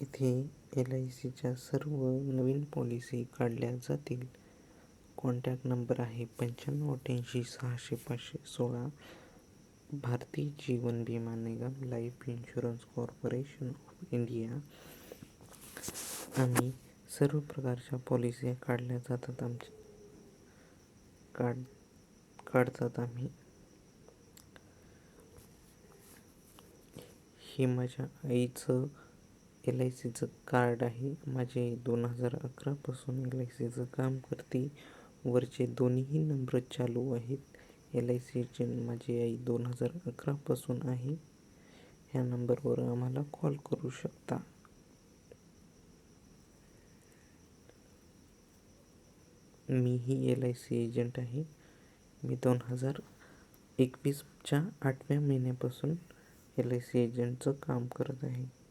येथे LICच्या सर्व नवीन पॉलिसी काढल्या जातील. कॉन्टॅक्ट नंबर आहे 9588 600 516. भारतीय जीवन विमा निगम, life insurance corporation of India. आम्ही सर्व प्रकारच्या पॉलिसी काढल्या जातात काढतात आम्ही. हे माझ्या आईचं LICचं कार्ड आहे. माझी आई 2011 पासून LICचं काम करते. वरचे दोन्ही नंबर चालू आहेत. LICचे माझी आई 2011 पासून आहे. ह्या नंबरवर आम्हाला कॉल करू शकता. मीही LIC एजंट आहे. मी 2021च्या 8व्या महिन्यापासून LIC एजंटचं काम करत आहे.